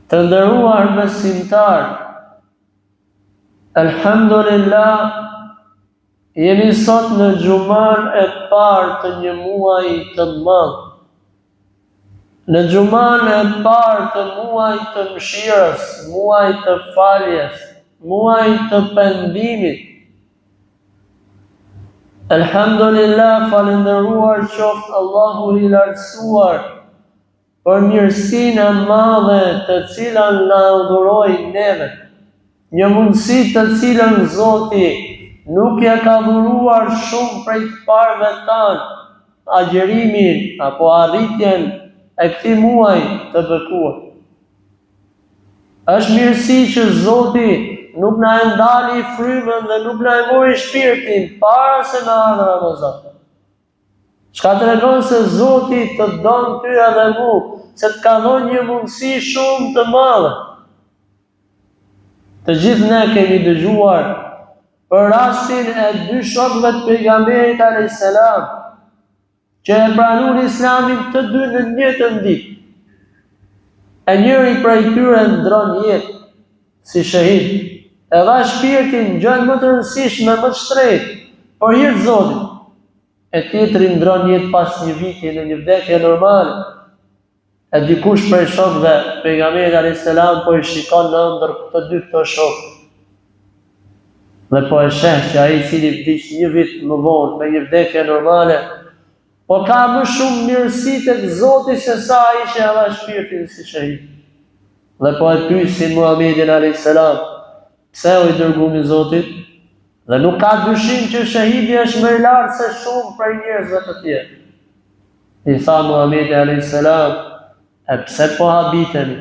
Të nderuar besimtar, alhamdulillah, jemi sot në xhuman e parë të një muaji të madh. Në xhuman e parë të muajit të mëshirës, muajit të faljes, muajit të pendimit. Alhamdulillah, falendëruar qoftë Allahu i lartësuar për mirësinë e madhe të cilën na dhuroi neve. Një mundësi të cilën Zoti nuk ja ka dhuruar shumë prej të parëve tanë, agjerimin apo arritjen e këtij muaji të bekuar. Është mirësi që Zoti nuk na e ndali frymën dhe nuk na e mori shpirtin para se na ardhë Ramazan. Çka tregon se Zoti të don ty edhe mu, se të ka dhënë një mundësi shumë të madhe. Të gjithë ne kemi dëgjuar për rastin e dy shokëve të pejgamberit alayhis salam, që e pranuan Islamin të dy në një njëjtën ditë. E njëri prej tyre ndron jetë si shahid, e dha shpirtin gjën më të rëndësishme, më të shtrenjtë për hir të Zotit. E tjetri ndron jetë pas një viti në një vdekje normale. E dikush prej shokëve pejgamberit alayhis salam po i shikon në ëndër të dy këto shokë. Dhe po e sheh që ai i cili vdiq një vit më vonë me një vdekje normale, po ka më shumë mirësi tek Zoti se sa ai që ia dha shpirtin si shahid. Dhe po e pyesin Muhamedit alayhis salam, pse u i dërguar i Zotit? Dhe nuk ka dyshim që shahidi është më i lartë se shumë prej njerëzve të tjerë. I tha Muhamedi alayhis salam, e pse po habiteni?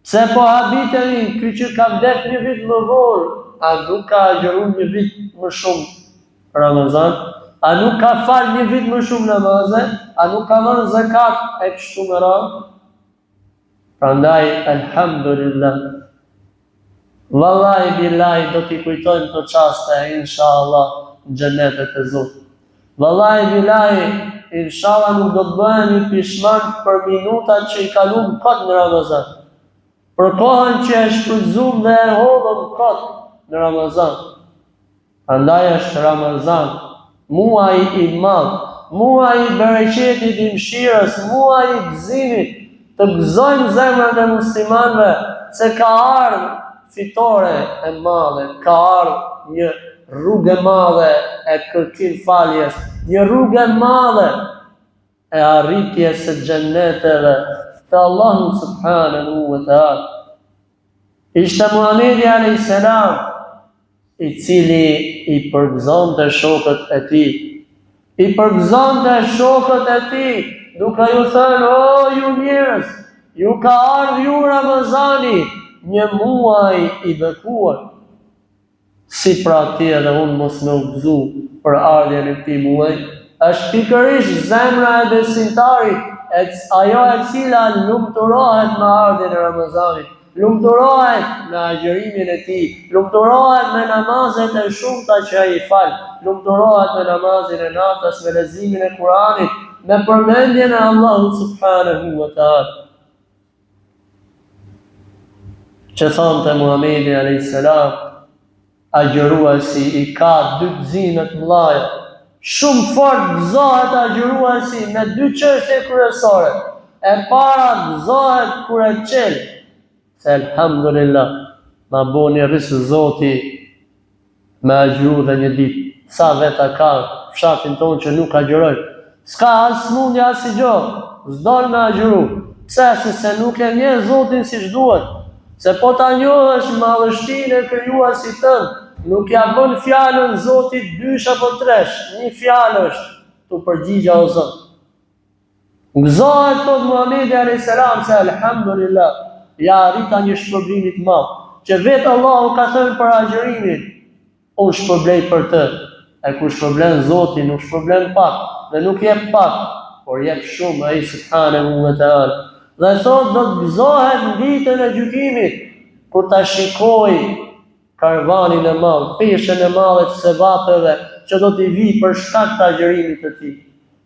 Pse po habiteni? Ky që ka vdekur një vit më vonë, a nuk ka agjëruar një vit më shumë Ramazan? A nuk ka fal një vit më shumë namaze? A nuk ka marrë zakat e kështu me radhë? Prandaj, alhamdulillah, vallahi billahi do t'i kujtojmë të qaste, inshallah, në xhenetet e Zotit. Vallahi billahi, inshallah nuk do të bëhemi pishman për minutat që i kalum kot në Ramazan. Për kohën që e shfrytzuam dhe e hodhëm kot në Ramazan. Prandaj është Ramazan, muaji i madh, muaji i bereqetit, i mëshirës, muaji i gëzimit, të gëzojmë zemrat e muslimanëve se ka ardhur fitore e madhe, ka ardhur një rrugë e madhe e kërkim faljes, një rrugë e madhe e arritjes së xheneteve të Allahu subhanahu wa taala. Ishte Muhamedi alayhis salam i cili i përgëzonte shokët e tij. I përgëzonte shokët e tij, duke ju thënë: "O ju njerëz, ju ka ardhur ju Ramazani, një muaj i bekuar. Si pra ti edhe unë mos me u gëzu për ardhjen e këtij muaji, është pikërisht zemra e besimtarit, ajo e cila lumturohet me ardhjen e Ramazanit, lumturohet me agjërimin e tij, lumturohet me namazet e shumta që ai fal, lumturohet me namazin e natës, me leximin e Kuranit, me përmendjen e Allahut subhanahu wa taala." Që thonte Muhamedi alayhis salam, agjëruesi i ka dy gëzime të mëdha. Shumë fort gëzohet agjëruesi me dy çështje kryesore. E para gëzohet kur e çel, se alhamdulillah, ma boni rrisë Zoti me agjëru dhe një ditë. Sa veta ka fshatin tonë që nuk agjëroj. S'ka as smundja as i gjë, s'don me agjëru. Pse? Se nuk e njeh Zotin siç duhet. Se po ta njohësh madhështinë e krijuesit tënd, nuk ja bën fjalën Zotit dysh apo tresh, një fjalë është, tu përgjigja o Zot. Gëzohet thot Muhamedi alayhis salam se alhamdulillah, ja arrita një shpërblim të madh, që vetë Allahu ka thënë për agjërimin, unë shpërblej për të. E kur shpërblen Zoti, nuk shpërblen pak, dhe nuk jep pak, por jep shumë ai subhanahu wa taala. Dhe thot do të gëzohet në ditën e gjykimit, kur ta shikoj karvanin e madh, peshën e madhe të sevapeve që do t'i vi për shkak të agjërimit të tij.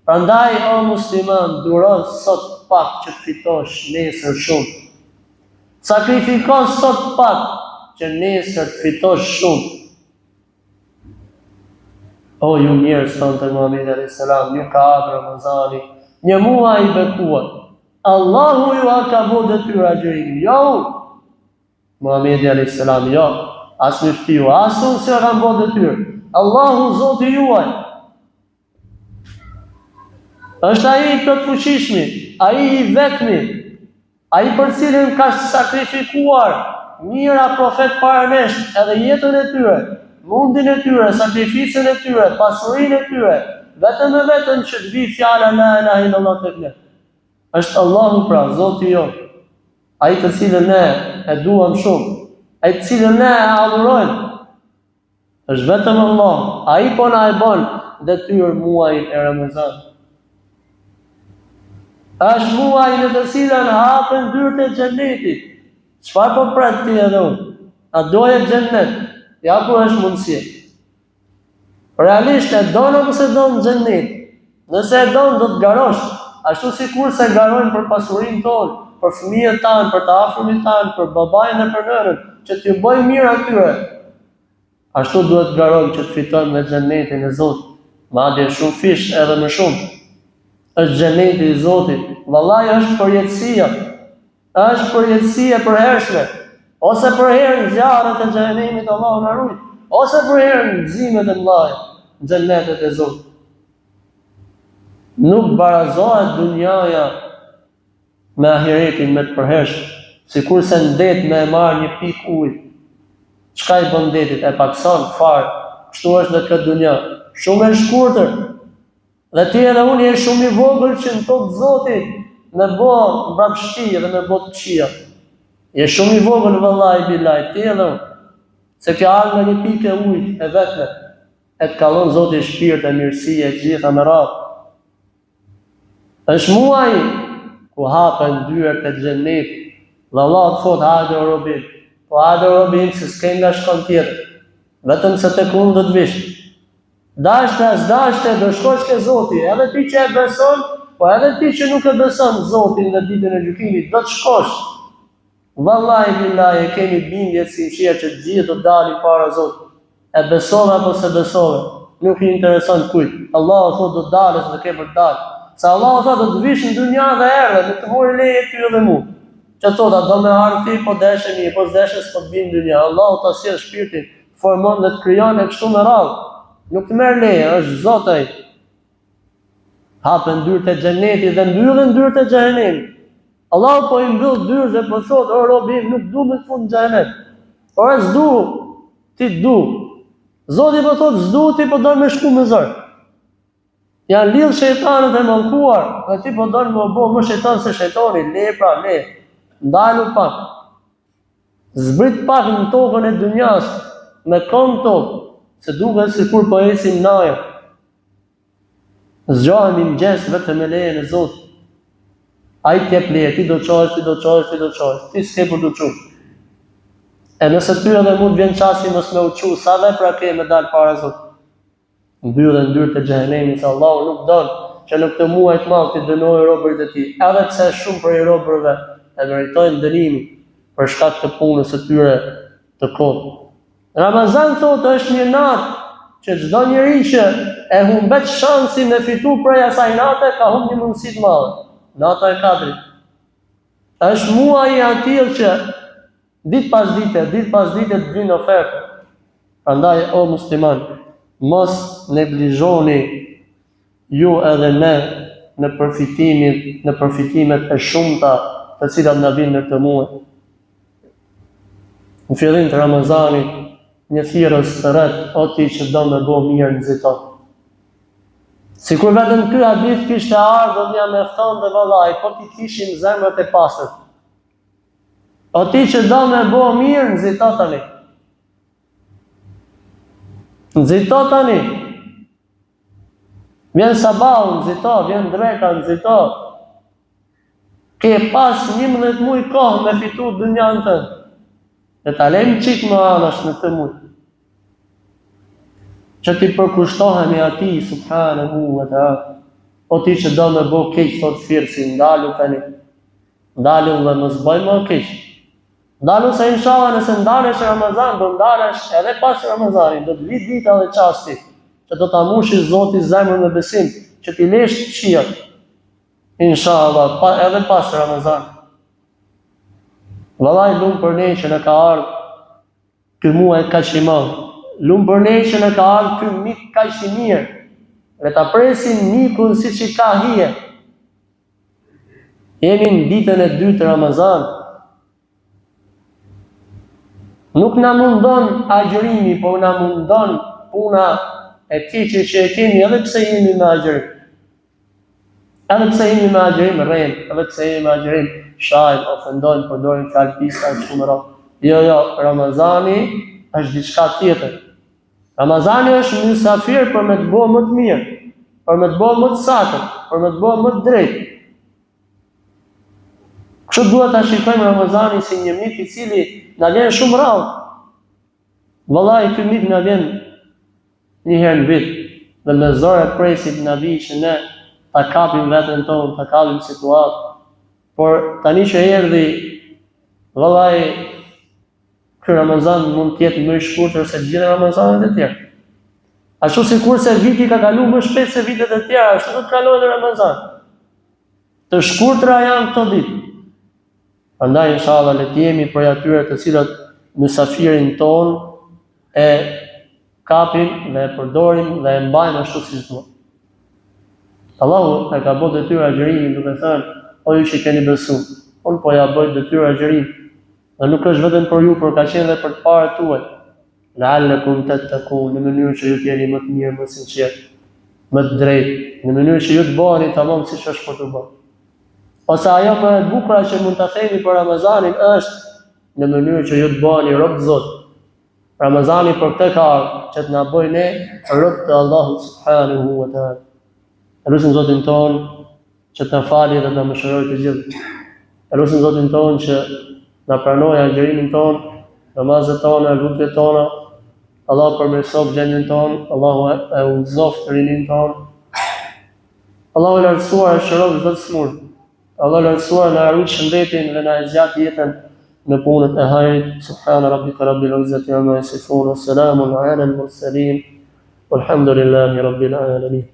Prandaj o musliman, duro sot pak që të fitosh nesër shumë. Sakrifiko sot pak, që nesër të fitosh shumë. O ju njerëz, thonë Muhamedi alayhis salam, ju ka ardhur Ramazani, një muaj i bekuar. Allahu ju a ka bërë detyrë agjërimin. Jo. Muhamedi alayhis salam, jo. As në shtiu, as unë se kam bërë detyrë. Allahu Zoti juaj. Është ai i plotfuqishmi, ai i vetmi, ai për cilën ka sakrifikuar mira profet para nesh, edhe jetën e tyre, mundin e tyre, sakrificën e tyre, pasurinë e tyre, vetëm e vetëm që të vi fjala la ilaha illallah tek ne. Është Allahu pra, Zoti jon, ai të cilën ne e duam shumë, ai të cilën ne e adhurojmë. Është vetëm Allah, ai po na e bën detyrë muajin e Ramazanit. Është muaj në të cilën hapen dyert e xhenetit. Çfarë po pret ti edhe unë? A doje xhenet? Ja ku është mundësia. Realisht e donë apo se donë xhenet? Nëse e donë do të garosh, ashtu sikur se garojnë për pasurinë tonë, për fëmijët tanë, për të afërmit tanë, për babain dhe për nënën, që t'ju bëjmë mirë atyre. Ashtu duhet garojmë që të fitojmë me xhenetin e Zotit. Madje shumë fish edhe më shumë. Është xheneti i Zotit. Vallahi është përjetësia. Është përjetësia për hershme. Ose për herën zjarret e xhenemit Allahu na ruaj, ose për herën gëzimet e mëdha, xhenetet e Zotit. Nuk barazohet dunjaja me ahiretin me të përhershme, sikur se në det me e marrë një pikë ujë. Çka i bën detit? E pakson fare. Kështu është në këtë dunja. Shumë e shkurtër. Dhe ti edhe unë je shumë i vogël që në tokë Zotit me bë mbrapshti dhe me bë të këqija. Je shumë i vogël vallahi billahi, ti edhe unë. Se kjo ardh nga një pikë e ujit e vetme. E të kallon Zoti shpirt e mirësie e gjitha me radhë. Është muaj ku hapen dyert e xhenetit. Dhe Allah të thot hajde o robin. Po hajde o robin se s'ke nga shkon tjetër. Vetëm se tek unë do të vish. Dashte, s'dashte, do shkosh ke Zoti, edhe ti që e beson, po edhe ti që nuk e beson Zotin në ditën e gjykimit, do të shkosh. Vallahi billahi kemi bindje sinqert që të gjithë do dalin para Zotit. E besove apo se besove, nuk i intereson kujt. Allahu thotë do dalësh dhe ke për të dalë. Se Allahu thotë do të vish në dunja dhe erdhe, nuk të mori leje ty edhe mua. Që thotë do me ardh ti, po deshe mi, po s'deshe s'po të vinë në dunja. Allahu ta sjell shpirtin, formon dhe të krijon e kështu me radhë. Nuk të merr leje, është Zot ai. Hapen dyert e xhenetit dhe mbyllen dyert e xhenemit. Allahu po i mbyll dyert dhe po thotë o robi, nuk du me fund xhenet. Ora s'du, ti du. Zoti po thotë s'du, ti po don me shku me zor. Janë lidh shejtanët e mallkuar, dhe ti po don me bë më shejtan se shejtani, le pra, le. Ndalu pak. Zbrit pak në tokën e dunjas, me këmbë tokë, se duket sikur po ecim naja. Zgjohemi në mëngjes vetëm me lejen e Zotit. Ai t'jep leje, ti do çohesh, ti do çohesh, ti do çohesh. Ti s'ke për të çuar. E nëse ty edhe mund vjen çasti mos me u çu, sa vepra ke me dal para Zotit. Mbyllen dyert e xhenemit, Allahu nuk don që në këtë muaj të madh të dënojë robërit e tij. Edhe pse shumë prej robërve e meritojnë dënimin për shkak të punës së tyre të kotë. Ramazan thotë është një natë që çdo njeri që e humbet shansin me fitu prej asaj nate ka humbur një mundësi të madhe. Nata e Kadrit. Është muaji i atill që ditë pas dite të vinë ofertë. Prandaj o musliman, mos neglizhoni ju edhe ne në përfitimet e shumta të cilat na vinë në këtë muaj. Në fillim të Ramazanit, një thirrës së rreth, o ti që do me bë mirë nxito. Sikur vetëm ky hadith kishte ardhur ja mjafton dhe vallahi, po ti kishim zemrat e pastër. O ti që do me bë mirë nxito tani. Nxito tani. Vjen sabahu, nxito, vjen dreka, nxito. Ke pas 11 muaj kohë me fitu dynjan tënde. Dhe ta lejmë qik më anash në të muaj. Që ti përkushtohemi ati, subhanahu wa ta'ala. O ti që do me bo keq, thot thirësi, ndalu tani. Ndalu dhe mos bëj më keq. Ndalu se inshallah nëse ndalesh Ramazan, do ndalesh edhe pas Ramazanit, do të vi dita dhe çasti që do ta mushi Zoti zemrën me besim, që t'i lesh të qijat. Inshallah, edhe pas Ramazan. Vallai lumë për ne që në ka ardhur ky muaj kaq i madh. Lumë për ne që në ka ardhur ky mik kaq i mirë. Le ta presim mikun siç i ka hije. Jemi në ditën e 2 të Ramazan. Nuk na mundon agjërimi, por na mundon puna e keqe që e kemi edhe pse jemi me agjërim. Edhe pse jemi me agjërim rrem, edhe pse jemi me agjërim shajm, ofendojmë, përdorim fjalë pista e shumë rrot. Jo, Ramazani është diçka tjetër. Ramazani është mysafir për me të bëu më të mirë, për me të bëu më të saktë, për me të bëu më të drejtë. Kështu duhet ta shikojmë Ramazanin si një mik i cili na vjen shumë rrallë. Vallai ky mik na vjen një herë në vit dhe me zor e presim na vi që ne ta kapim veten tonë, ta kapim situatë. Por tani që erdhi, vallai ky Ramazan mund të jetë më i shkurtër se të gjitha Ramazanet e tjerë. Ashtu sikurse viti ka kaluar më shpejt se vitet e tjera, ashtu do të kalojë Ramazan. Të shkurtra janë këto ditë. Prandaj inshallah le të jemi prej atyre të cilët mysafirin ton e kapim dhe e përdorim dhe e mbajmë ashtu siç duhet. Allahu e ka bërë detyrë agjërimin duke thënë: "O ju që keni besuar, unë po ja bëj detyrë agjërim." Dhe nuk është vetëm për ju, por ka qenë edhe për të parët tuaj. La'allakum tattaqun, në mënyrë që ju të jeni më të mirë, më sinqert, më të drejtë, në mënyrë që ju të bëheni tamam siç është për të bërë. Ose ajo për e bukura që mund ta themi për Ramazanin është në mënyrë që ju të bëheni rob të Zotit. Ramazani për këtë ka ardhur, që të na bëjë ne rob të Allahut subhanahu wa taala. Lutim Zotin ton që të na falë dhe të na mëshirojë të gjithë. Lutim Zotin ton që na pranojë agjërimin ton, namazet tona, lutjet tona. Allah përmirësoft gjendjen ton, Allahu e udhëzoft rinin ton. Allahu e lartësuar e shëron çdo të smur. Allah lartësuar na arrit shëndetin dhe na e zgjat jetën në punët e hajrit. Subhana rabbika rabbil izzati amma yasifun wa salamun ala al mursalin walhamdulillahi rabbil alamin.